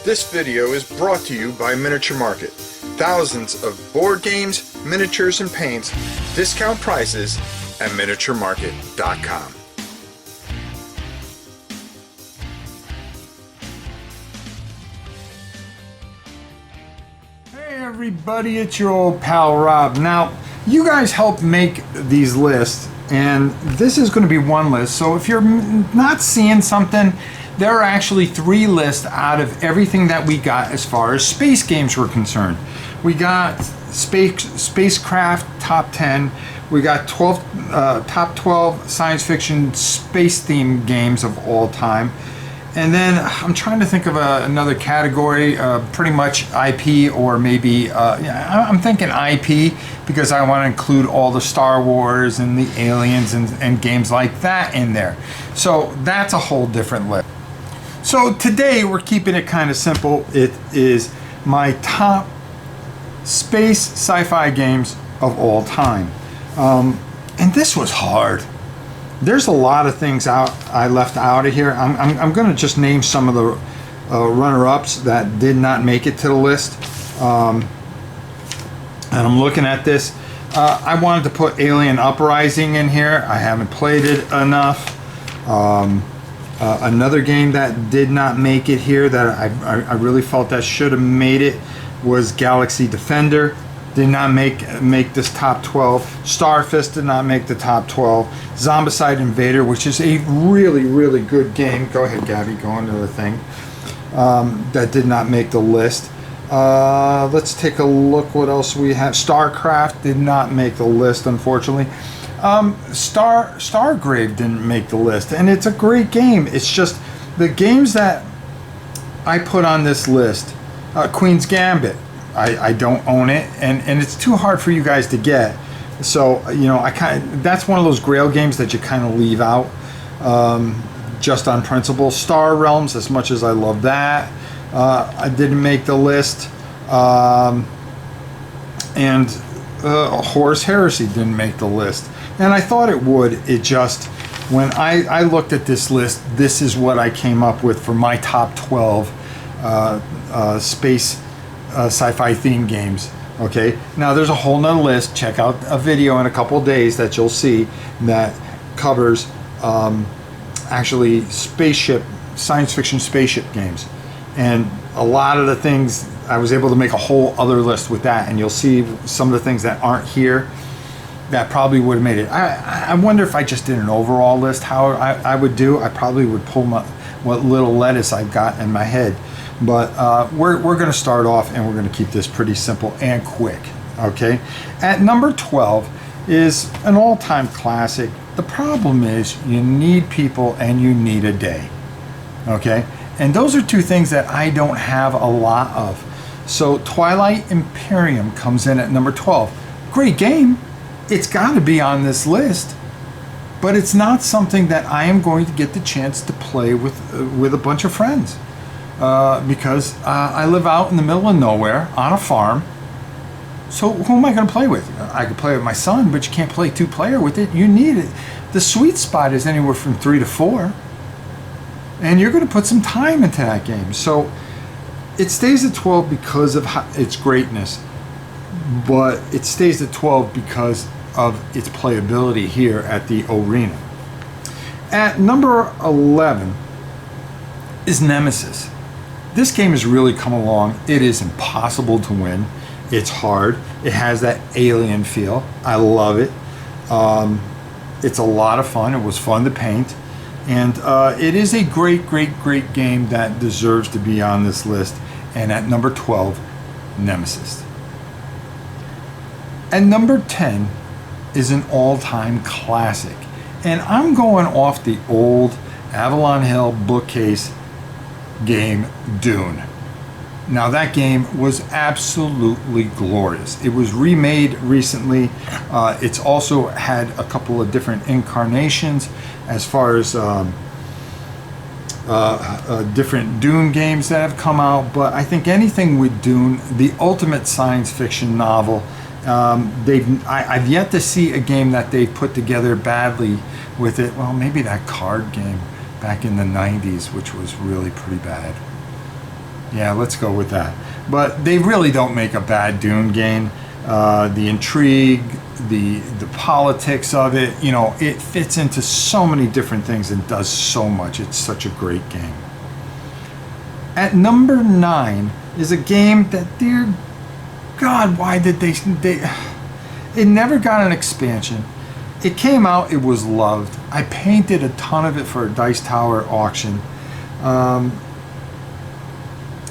This video is brought to you by Miniature Market. Thousands of board games, miniatures, and paints, discount prices at miniaturemarket.com. Hey everybody, it's your old pal Rob. Now, you guys helped make these lists, and this is going to be one list. So if you're not seeing something, there are actually 3 lists out of everything that we got as far as space games were concerned. We got spacecraft top 10. We got top 12 science fiction space themed games of all time. And then I'm trying to think of another category, pretty much IP, or maybe, I'm thinking IP because I want to include all the Star Wars and the Aliens and games like that in there. So that's a whole different list. So today we're keeping it kind of simple. It is my top space sci-fi games of all time. And this was hard. There's a lot of things I left out of here. I'm going to just name some of the runner-ups that did not make it to the list. And I'm looking at this. I wanted to put Alien Uprising in here. I haven't played it enough. Another game that did not make it here that I really felt that should have made it was Galaxy Defender. Did not make this top 12. Starfist did not make the top 12. Zombicide Invader, which is a really good game. Go ahead, Gabby, go on to the thing. That did not make the list. Let's take a look what else we have. StarCraft did not make the list, unfortunately. Stargrave didn't make the list, and it's a great game. It's just the games that I put on this list. Queen's Gambit, I don't own it, and it's too hard for you guys to get. So that's one of those Grail games that you kind of leave out just on principle. Star Realms, as much as I love that, I didn't make the list, and Horus Heresy didn't make the list. And I thought it would. It just, when I looked at this list, this is what I came up with for my top 12 space sci-fi themed games. Okay, now there's a whole nother list. Check out a video in a couple of days that you'll see that covers actually science fiction spaceship games. And a lot of the things, I was able to make a whole other list with that, and you'll see some of the things that aren't here that probably would have made it. I wonder if I just did an overall list, how I would do. I probably would pull what little lettuce I've got in my head. But we're going to start off, and we're going to keep this pretty simple and quick. Okay? At number 12 is an all-time classic. The problem is you need people and you need a day. Okay? And those are 2 things that I don't have a lot of. So Twilight Imperium comes in at number 12. Great game. It's got to be on this list, but it's not something that I am going to get the chance to play with a bunch of friends because I live out in the middle of nowhere on a farm. So who am I going to play with? I could play with my son, but you can't play 2-player with it. You need it. The sweet spot is anywhere from 3 to 4, and you're going to put some time into that game. So it stays at 12 because of its greatness, but it stays at 12 because of its playability here at the arena. At number 11 is Nemesis. This game has really come along. It is impossible to win. It's hard. It has that alien feel. I love it. It's a lot of fun. It was fun to paint. And it is a great game that deserves to be on this list. And at number 12, Nemesis. And number 10 is an all-time classic. And I'm going off the old Avalon Hill bookcase game, Dune. Now that game was absolutely glorious. It was remade recently. It's also had a couple of different incarnations as far as different Dune games that have come out. But I think anything with Dune, the ultimate science fiction novel, I've yet to see a game that they've put together badly with it. Well, maybe that card game back in the 90s, which was really pretty bad. Yeah, let's go with that. But they really don't make a bad Dune game. The intrigue, the politics of it, you know, it fits into so many different things and does so much. It's such a great game. At number 9 is a game that, dear God, why did they it never got an expansion. It came out, it was loved. I painted a ton of it for a Dice Tower auction.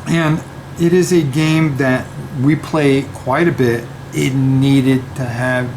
And it is a game that we play quite a bit. It needed to have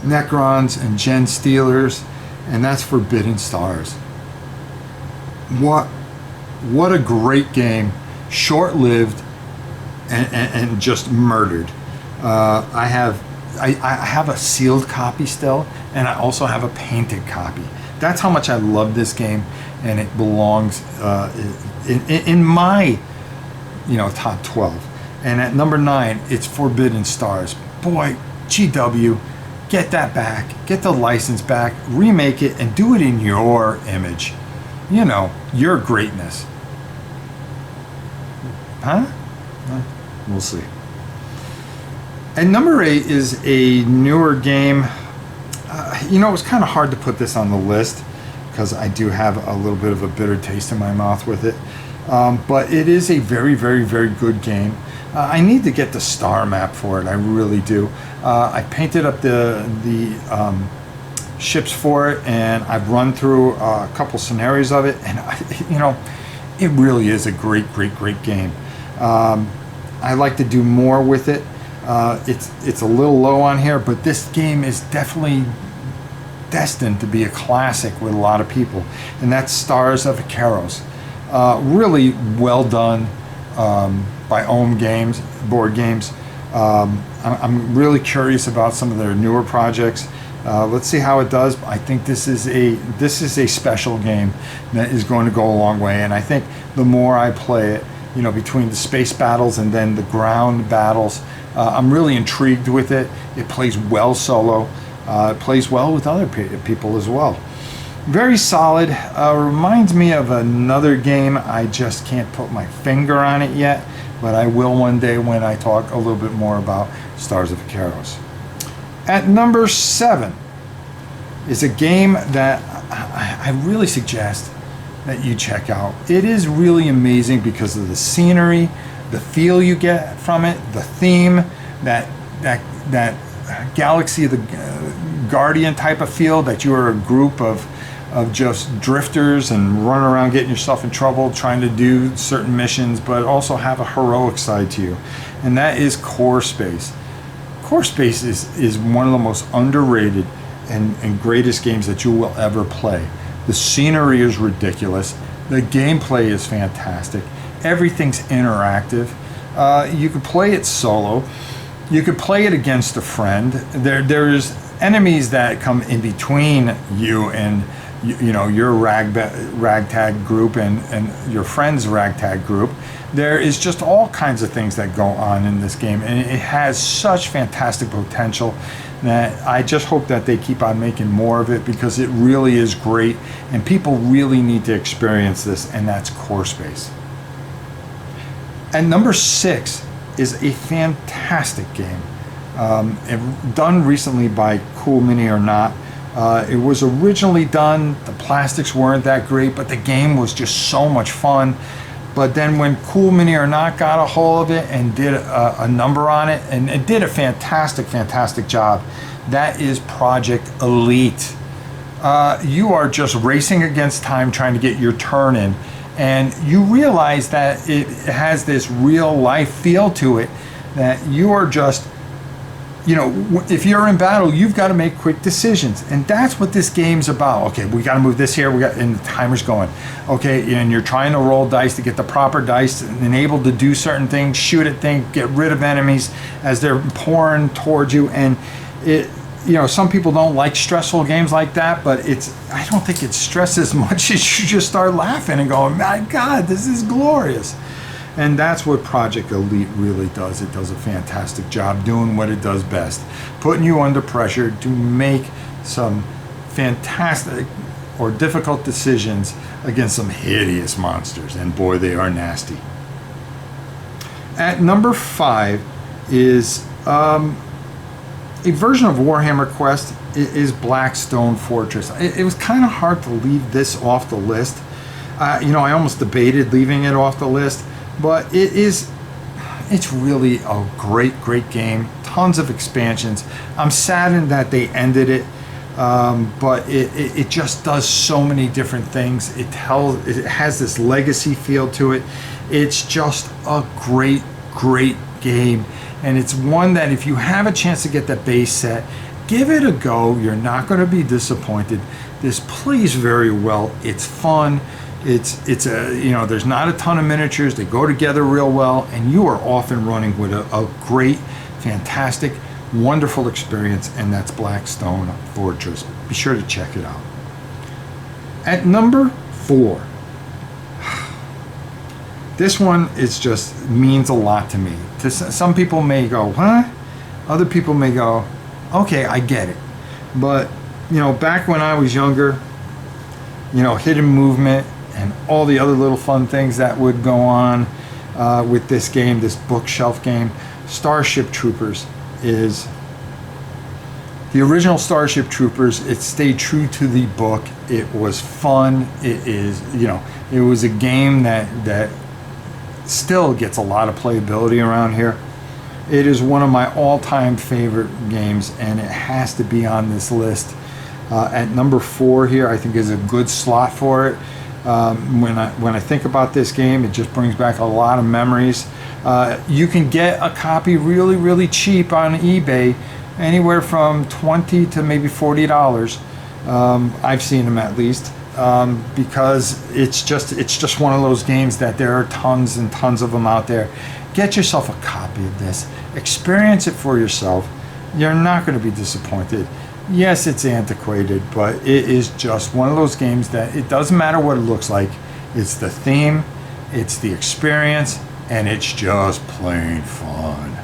Necrons and Gen Stealers, and that's Forbidden Stars. What a great game. Short-lived and just murdered. I have a sealed copy still, and I also have a painted copy. That's how much I love this game, and it belongs in my, you know, top 12. And at number 9, it's Forbidden Stars. Boy, GW, get that back, get the license back, remake it, and do it in your image. You know, your greatness. Huh? We'll see. And number 8 is a newer game. You know, it was kind of hard to put this on the list because I do have a little bit of a bitter taste in my mouth with it. But it is a very, very, very good game. I need to get the star map for it. I really do. I painted up the ships for it, and I've run through a couple scenarios of it, and you know, it really is a great, great, great game. I like to do more with it. It's a little low on here, but this game is definitely destined to be a classic with a lot of people, and that's Stars of Icaros. Really well done by Ohm Games, board games. I'm really curious about some of their newer projects. Let's see how it does. I think this is a special game that is going to go a long way, and I think the more I play it, you know, between the space battles and then the ground battles, I'm really intrigued with it. It plays well solo. It plays well with other people as well. Very solid. Reminds me of another game. I just can't put my finger on it yet, but I will one day when I talk a little bit more about Stars of Icaros. At number 7 is a game that I really suggest that you check out. It is really amazing because of the scenery, the feel you get from it, the theme, that Galaxy of the Guardian type of feel, that you are a group of just drifters and running around getting yourself in trouble trying to do certain missions, but also have a heroic side to you. And that is Core Space. Core Space is one of the most underrated and greatest games that you will ever play. The scenery is ridiculous. The gameplay is fantastic. Everything's interactive. You could play it solo. You could play it against a friend. There's enemies that come in between you and you know, your ragtag group and your friend's ragtag group. There is just all kinds of things that go on in this game, and it has such fantastic potential that I just hope that they keep on making more of it, because it really is great and people really need to experience this, and that's Core Space. And number 6 is a fantastic game, done recently by Cool Mini or Not. It was originally done, the plastics weren't that great, but the game was just so much fun. But then when Cool Mini or Not got a hold of it and did a number on it, and it did a fantastic, fantastic job, that is Project Elite. You are just racing against time trying to get your turn in, and you realize that it has this real life feel to it, that you are just, you know, if you're in battle, you've got to make quick decisions, and that's what this game's about. Okay, we got to move this here, and the timer's going. Okay, and you're trying to roll dice to get the proper dice and able to do certain things, shoot at things, get rid of enemies as they're pouring towards you. And it, you know, some people don't like stressful games like that, but I don't think it stresses as much as you just start laughing and going, my God, this is glorious. And that's what Project Elite really does. It does a fantastic job doing what it does best, putting you under pressure to make some fantastic or difficult decisions against some hideous monsters. And boy, they are nasty. At number 5 is a version of Warhammer Quest. Is Blackstone Fortress. It was kind of hard to leave this off the list. I almost debated leaving it off the list, but it's really a great game. Tons of expansions. I'm saddened that they ended it, but it just does so many different things. It has this legacy feel to it. It's just a great game, and it's one that if you have a chance to get the base set, give it a go. You're not going to be disappointed. This plays very well. It's fun. It's there's not a ton of miniatures. They go together real well, and you are off and running with a great, fantastic, wonderful experience, and that's Blackstone Fortress. Be sure to check it out. At number 4, this one means a lot to me. Some people may go, huh? Other people may go, okay, I get it. But, back when I was younger, hidden movement and all the other little fun things that would go on with this game, this bookshelf game, Starship Troopers is the original Starship Troopers. It stayed true to the book. It was fun. It was a game that still gets a lot of playability around here. It is one of my all-time favorite games, and it has to be on this list. At number 4 here, I think is a good slot for it. When I think about this game, it just brings back a lot of memories. You can get a copy really cheap on eBay, anywhere from $20 to maybe $40. I've seen them at least, because it's just one of those games that there are tons and tons of them out there. Get yourself a copy of this. Experience it for yourself. You're not going to be disappointed. Yes, it's antiquated, but it is just one of those games that it doesn't matter what it looks like. It's the theme, it's the experience, and it's just plain fun.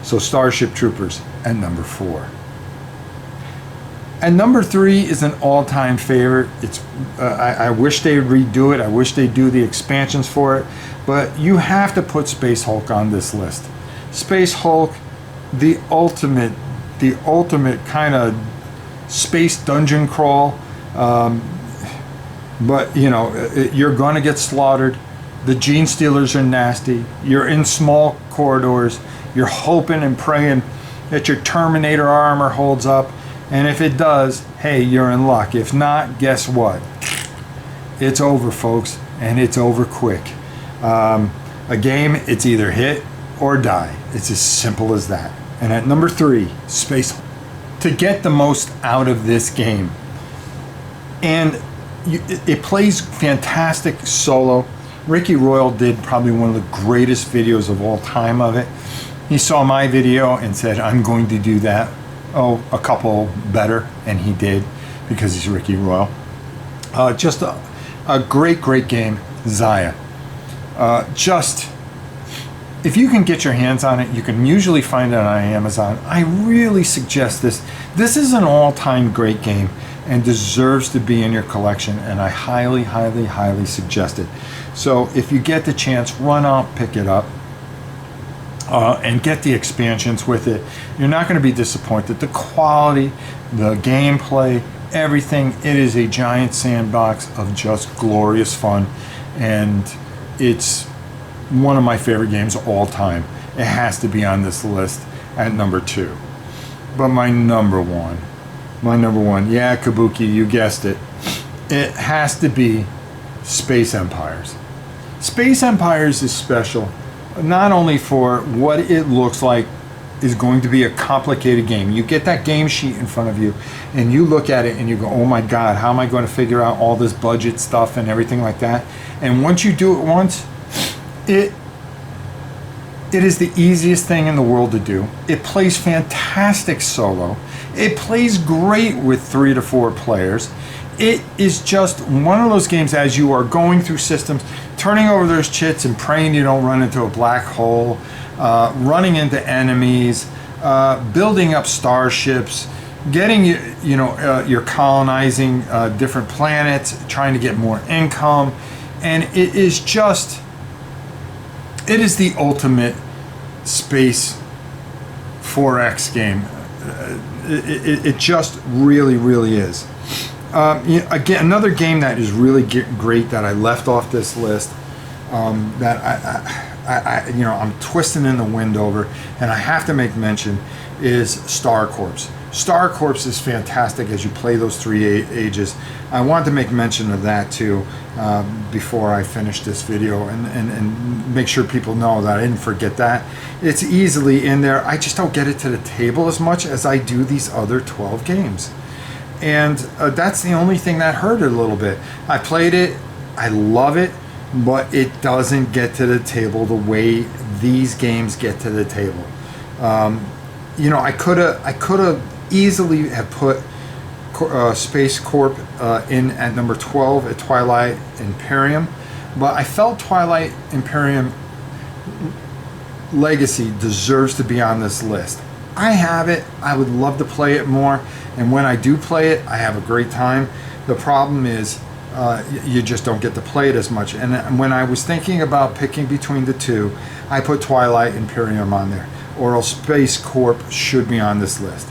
So Starship Troopers at number 4. And number 3 is an all-time favorite. I wish they'd redo it. I wish they'd do the expansions for it. But you have to put Space Hulk on this list. Space Hulk, the ultimate kind of space dungeon crawl. But you're going to get slaughtered. The Gene Stealers are nasty. You're in small corridors. You're hoping and praying that your Terminator armor holds up. And if it does, hey, you're in luck. If not, guess what? It's over, folks, and it's over quick. A game, it's either hit or die. It's as simple as that. And at number 3, Space Hulk. To get the most out of this game, and it plays fantastic solo. Ricky Royal did probably one of the greatest videos of all time of it. He saw my video and said, I'm going to do that. A couple better, and he did, because he's Ricky Royal. Just a great game, Zaya. If you can get your hands on it, you can usually find it on Amazon. I really suggest this. This is an all-time great game and deserves to be in your collection, and I highly suggest it. So if you get the chance, run out, pick it up. And get the expansions with it. You're not going to be disappointed. The quality, the gameplay, everything, it is a giant sandbox of just glorious fun, and it's one of my favorite games of all time. It has to be on this list at number 2. But my number one, yeah, Kabuki, you guessed it. It has to be Space Empires. Space Empires is special, not only for what it looks like is going to be a complicated game. You get that game sheet in front of you and you look at it and you go, oh my God, how am I going to figure out all this budget stuff and everything like that? And once you do it once, it is the easiest thing in the world to do. It plays fantastic solo. It plays great with 3 to 4 players. It is just one of those games, as you are going through systems, turning over those chits and praying you don't run into a black hole, running into enemies, building up starships, getting you're colonizing different planets, trying to get more income, and it is the ultimate space 4X game. It just really is. Again, another game that is really great that I left off this list, that I'm twisting in the wind over, and I have to make mention, is Star Corps. Star Corps is fantastic as you play those 3 ages. I wanted to make mention of that too before I finish this video, and make sure people know that I didn't forget that. It's easily in there. I just don't get it to the table as much as I do these other 12 games. And that's the only thing that hurt it a little bit. I played it, I love it, but it doesn't get to the table the way these games get to the table. I could have easily have put Space Corp in at number 12 at Twilight Imperium, but I felt Twilight Imperium Legacy deserves to be on this list. I have it. I would love to play it more, and when I do play it, I have a great time. The problem is you just don't get to play it as much. And when I was thinking about picking between the two, I put Twilight Imperium on there, or Space Corp should be on this list.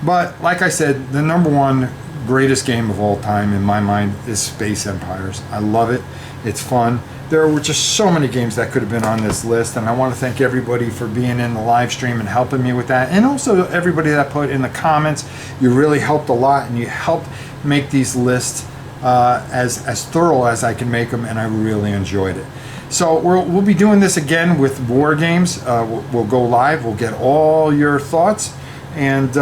But like I said, the number one greatest game of all time in my mind is Space Empires. I love it. It's fun. There were just so many games that could have been on this list, and I want to thank everybody for being in the live stream and helping me with that, and also everybody that put in the comments. You really helped a lot, and you helped make these lists as thorough as I can make them, and I really enjoyed it. So we'll be doing this again with war games. We'll go live. We'll get all your thoughts, and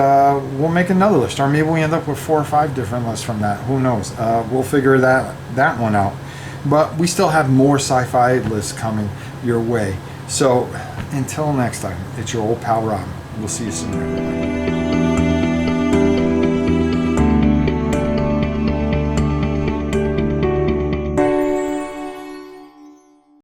we'll make another list, or maybe we end up with 4 or 5 different lists from that. Who knows? We'll figure that one out. But we still have more sci-fi lists coming your way. So until next time, it's your old pal Rob. We'll see you soon, everybody.